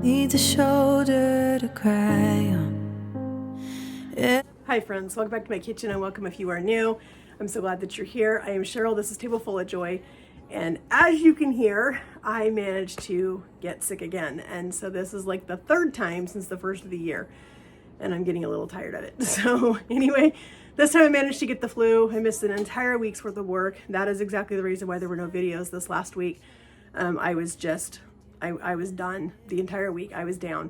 Need a shoulder to cry on. Yeah. Hi friends, welcome back to my kitchen and welcome if you are new. I'm so glad that you're here. I am Cheryl, this is Table Full of Joy. And as you can hear, I managed to get sick again. And so this is like the third time since the first of the year. And I'm getting a little tired of it. So anyway, this time I managed to get the flu. I missed an entire week's worth of work. That is exactly the reason why there were no videos this last week. I was done the entire week. I was down.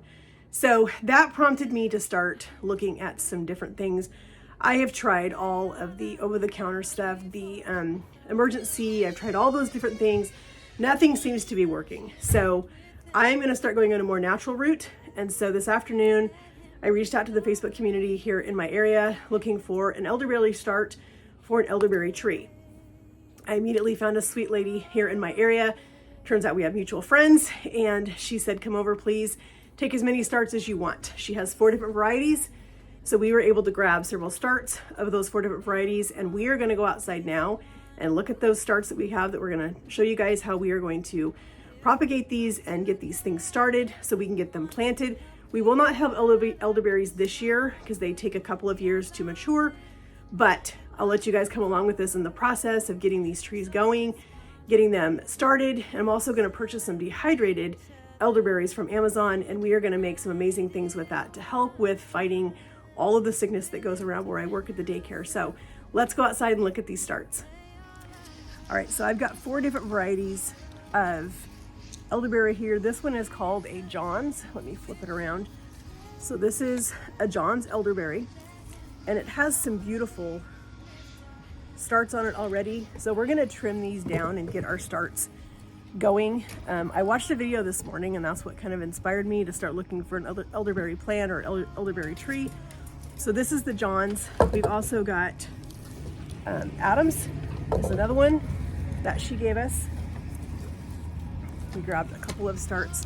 So that prompted me to start looking at some different things. I have tried all of the over-the-counter stuff, the emergency. I've tried all those different things. Nothing seems to be working. So I'm going to start going on a more natural route. And so this afternoon, I reached out to the Facebook community here in my area looking for an elderberry start for an elderberry tree. I immediately found a sweet lady here in my area. Turns out we have mutual friends, and she said, come over, please. Take as many starts as you want. She has 4 different varieties. So we were able to grab several starts of those 4 different varieties, and we are gonna go outside now and look at those starts that we have that we're gonna show you guys how we are going to propagate these and get these things started so we can get them planted. We will not have elderberries this year because they take a couple of years to mature, but I'll let you guys come along with this in the process of getting these trees going, getting them started. And I'm also gonna purchase some dehydrated elderberries from Amazon, and we are gonna make some amazing things with that to help with fighting all of the sickness that goes around where I work at the daycare. So let's go outside and look at these starts. All right, so I've got 4 different varieties of elderberry here. This one is called a John's. Let me flip it around. So this is a John's elderberry, and it has some beautiful starts on it already. So we're gonna trim these down and get our starts going. I watched a video this morning, and that's what kind of inspired me to start looking for an elderberry plant or elderberry tree. So this is the John's. We've also got Adams is another one that she gave us. We grabbed a couple of starts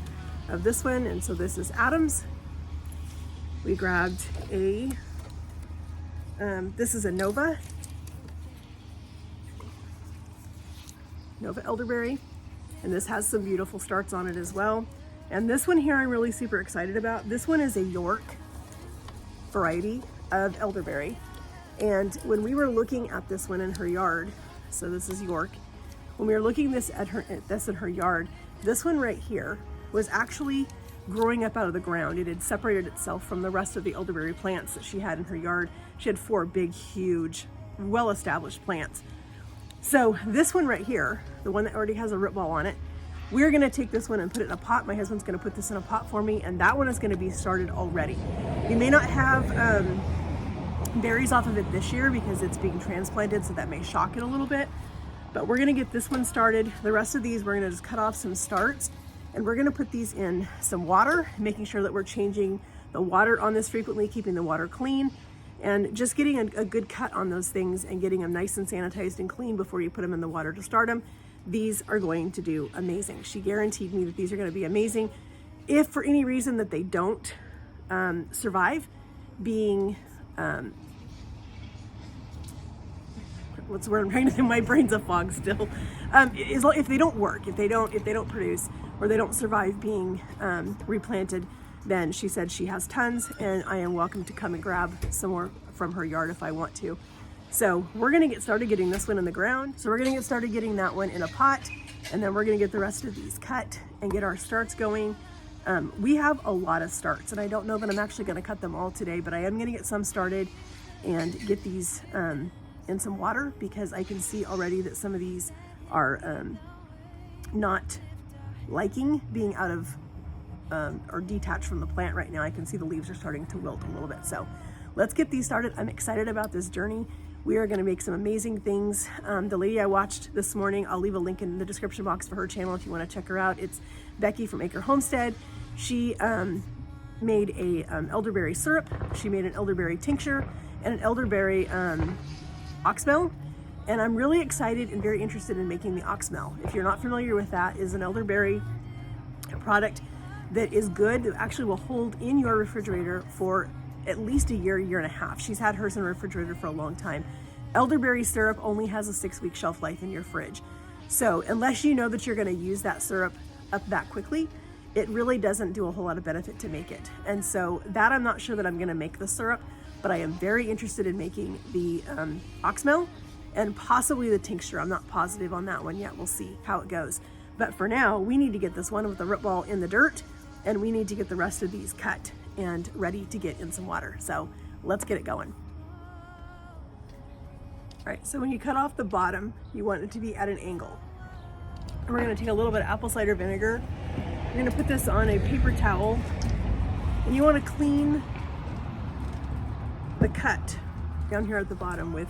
of this one, and so this is Adams. We grabbed a, this is a Nova elderberry, and this has some beautiful starts on it as well. And this one here I'm really super excited about. This one is a York variety of elderberry. And when we were looking at this one in her yard, so this is York, when we were looking at this in her yard, this one right here was actually growing up out of the ground. It had separated itself from the rest of the elderberry plants that she had in her yard. She had 4 big, huge, well-established plants. So this one right here, the one that already has a root ball on it, we're gonna take this one and put it in a pot. My husband's gonna put this in a pot for me, and that one is gonna be started already. We may not have berries off of it this year because it's being transplanted, so that may shock it a little bit. But we're gonna get this one started. The rest of these, we're gonna just cut off some starts, and we're gonna put these in some water, making sure that we're changing the water on this frequently, keeping the water clean, and just getting a good cut on those things and getting them nice and sanitized and clean before you put them in the water to start them. These are going to do amazing. She guaranteed me that these are gonna be amazing. If for any reason that they don't survive being, what's the word I'm trying to think? My brain's a fog still. If they don't work, if they don't produce, or they don't survive being replanted, then she said she has tons, and I am welcome to come and grab some more from her yard if I want to. So we're gonna get started getting this one in the ground. So we're gonna get started getting that one in a pot, and then we're gonna get the rest of these cut and get our starts going. We have a lot of starts, and I don't know that I'm actually gonna cut them all today, but I am gonna get some started and get these in some water, because I can see already that some of these are not liking being out of or detached from the plant right now. I can see the leaves are starting to wilt a little bit. So let's get these started. I'm excited about this journey. We are gonna make some amazing things. The lady I watched this morning, I'll leave a link in the description box for her channel if you wanna check her out. It's Becky from Acre Homestead. She made a elderberry syrup. She made an elderberry tincture and an elderberry oxmel. And I'm really excited and very interested in making the oxmel. If you're not familiar with that, is an elderberry product that is good, that actually will hold in your refrigerator for at least a year and a half. She's had hers in her refrigerator for a long time. Elderberry syrup only has a 6-week shelf life in your fridge. So unless you know that you're gonna use that syrup up that quickly, it really doesn't do a whole lot of benefit to make it. And so that I'm not sure that I'm gonna make the syrup, but I am very interested in making the oxmel and possibly the tincture. I'm not positive on that one yet. We'll see how it goes. But for now, we need to get this one with the root ball in the dirt, and we need to get the rest of these cut and ready to get in some water. So let's get it going. All right, so when you cut off the bottom, you want it to be at an angle. And we're gonna take a little bit of apple cider vinegar. You're gonna put this on a paper towel, and you wanna clean the cut down here at the bottom with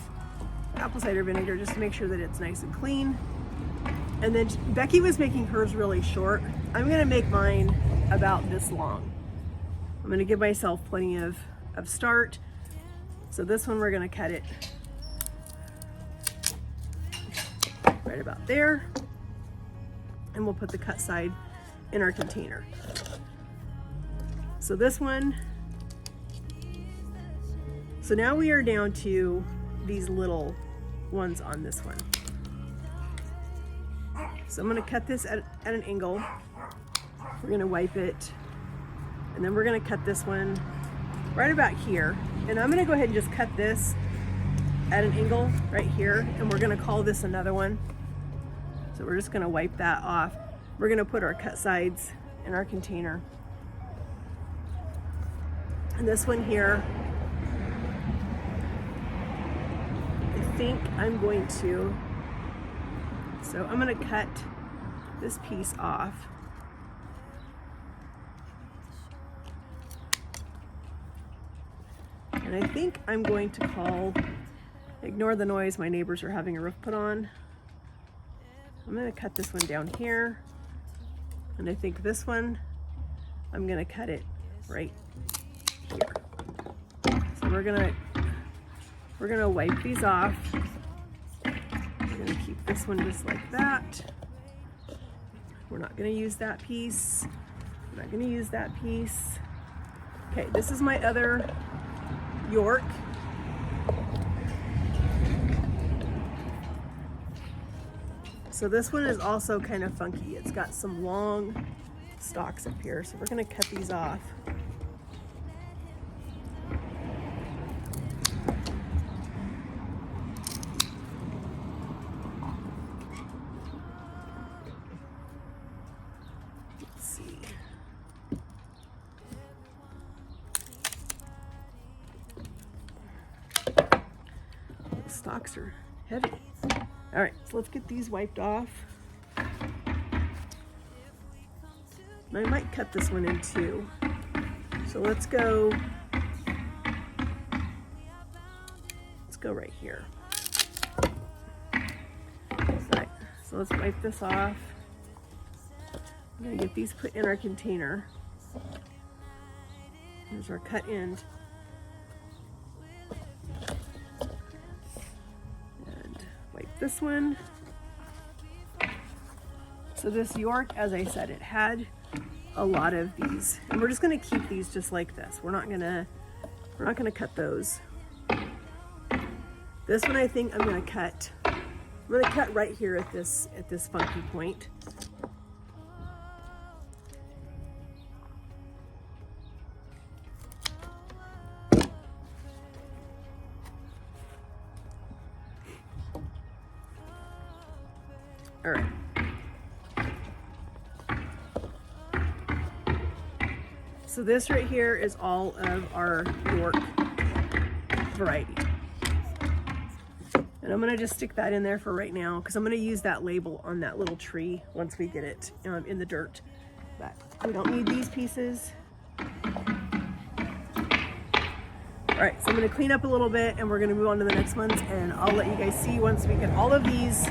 apple cider vinegar just to make sure that it's nice and clean. And then Becky was making hers really short. I'm gonna make mine about this long. I'm gonna give myself plenty of start. So this one, we're gonna cut it right about there. And we'll put the cut side in our container. So this one, so now we are down to these little ones on this one. So I'm gonna cut this at an angle. We're gonna wipe it, and then we're gonna cut this one right about here. And I'm gonna go ahead and just cut this at an angle right here, and we're gonna call this another one. So we're just gonna wipe that off. We're gonna put our cut sides in our container. And this one here, I think I'm going to, so I'm gonna cut this piece off. And I think I'm going to call, ignore the noise, my neighbors are having a roof put on. I'm gonna cut this one down here. And I think this one, I'm gonna cut it right here. So we're gonna wipe these off. We're gonna keep this one just like that. We're not gonna use that piece. We're not gonna use that piece. Okay, this is my other York. So this one is also kind of funky. It's got some long stalks up here. So we're gonna cut these off. Let's see. The stalks are heavy. All right, so let's get these wiped off. I might cut this one in two. So let's go right here. All right, so let's wipe this off. I'm gonna get these put in our container. Here's our cut end. This one. So this York, as I said, it had a lot of these, and we're just going to keep these just like this. We're not gonna cut those. This one, I think I'm gonna cut right here at this funky point. All right. So this right here is all of our York variety. And I'm gonna just stick that in there for right now because I'm gonna use that label on that little tree once we get it in the dirt. But we don't need these pieces. All right, so I'm gonna clean up a little bit and we're gonna move on to the next ones, and I'll let you guys see once we get all of these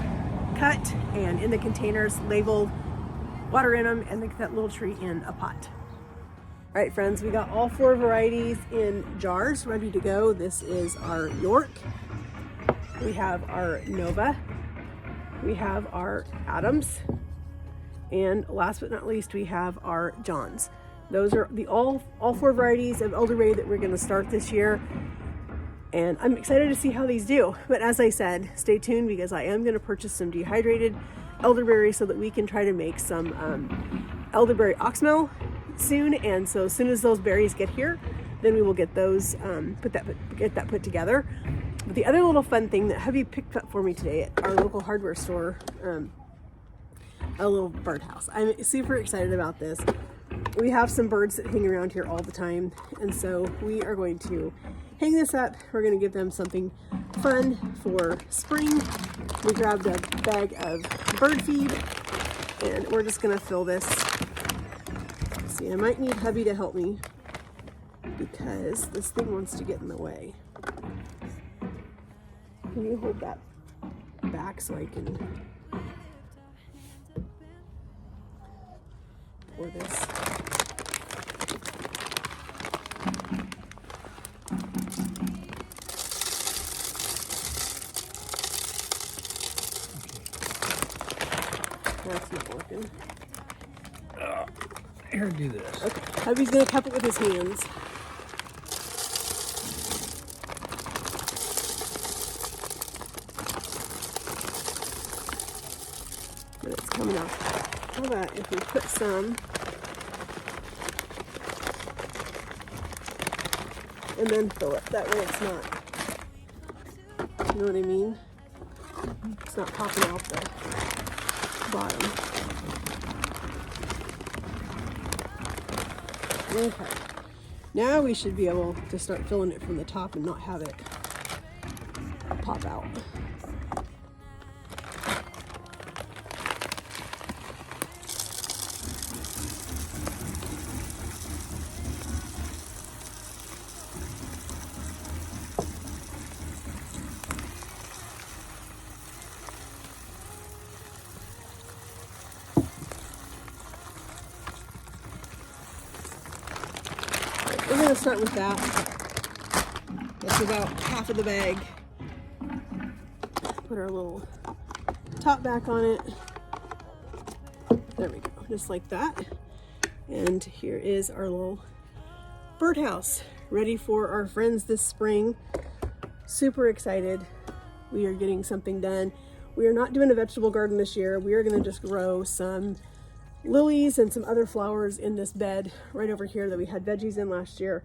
cut and in the containers, labeled, water in them, and that little tree in a pot. All right, friends, we got all 4 varieties in jars ready to go. This is our York. We have our Nova. We have our Adams. And last but not least, we have our Johns. Those are the all 4 varieties of elderberry that we're gonna start this year. And I'm excited to see how these do. But as I said, stay tuned because I am gonna purchase some dehydrated elderberry so that we can try to make some elderberry oxmeal soon, and so as soon as those berries get here, then we will get those get that put together. But the other little fun thing that Hubby picked up for me today at our local hardware store, a little birdhouse. I'm super excited about this. We have some birds that hang around here all the time, and so we are going to hang this up. We're going to give them something fun for spring. We grabbed a bag of bird feed, and we're just going to fill this. Let's see, I might need Hubby to help me because this thing wants to get in the way. Can you hold that back so I can pour this? That's not working. Here, do this. Okay, Hubby's gonna cup it with his hands. But it's coming out. How about if we put some, and then fill it. That way it's not, you know what I mean? It's not popping out the bottom. Okay. Now we should be able to start filling it from the top and not have it pop out. We're going to start with that. That's about half of the bag. Put our little top back on it. There we go, just like that. And here is our little birdhouse, ready for our friends this spring. Super excited. We are getting something done. We are not doing a vegetable garden this year. We are going to just grow some lilies and some other flowers in this bed right over here that we had veggies in last year.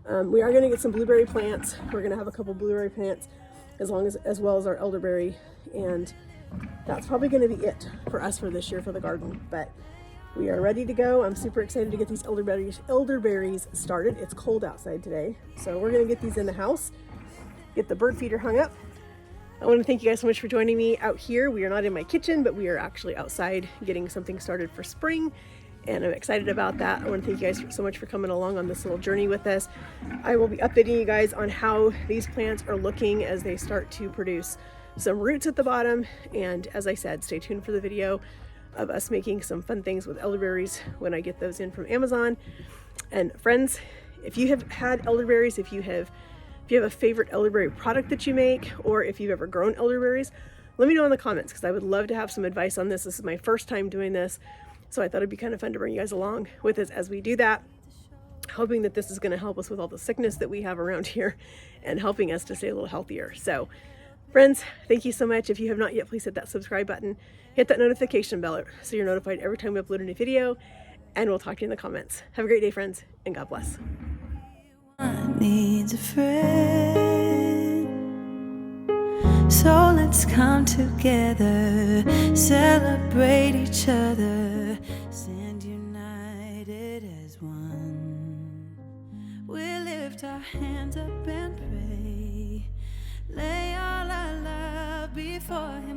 We are going to get some blueberry plants. We're going to have a couple blueberry plants as well as our elderberry, and that's probably going to be it for us for this year for the garden. But we are ready to go. I'm super excited to get these elderberries started. It's cold outside today, so we're going to get these in the house, get the bird feeder hung up. I want to thank you guys so much for joining me out here. We are not in my kitchen, but we are actually outside getting something started for spring, and I'm excited about that. I want to thank you guys so much for coming along on this little journey with us. I will be updating you guys on how these plants are looking as they start to produce some roots at the bottom, and as I said, stay tuned for the video of us making some fun things with elderberries when I get those in from Amazon. And friends, if you have had elderberries, if you have a favorite elderberry product that you make, or if you've ever grown elderberries, let me know in the comments, because I would love to have some advice on this. This is my first time doing this, so I thought it'd be kind of fun to bring you guys along with us as we do that, hoping that this is going to help us with all the sickness that we have around here and helping us to stay a little healthier. So friends, thank you so much. If you have not yet, please hit that subscribe button, hit that notification bell so you're notified every time we upload a new video, and we'll talk to you in the comments. Have a great day, friends, and God bless. Needs a friend, so let's come together, celebrate each other, stand united as one. We lift our hands up and pray, lay all our love before Him.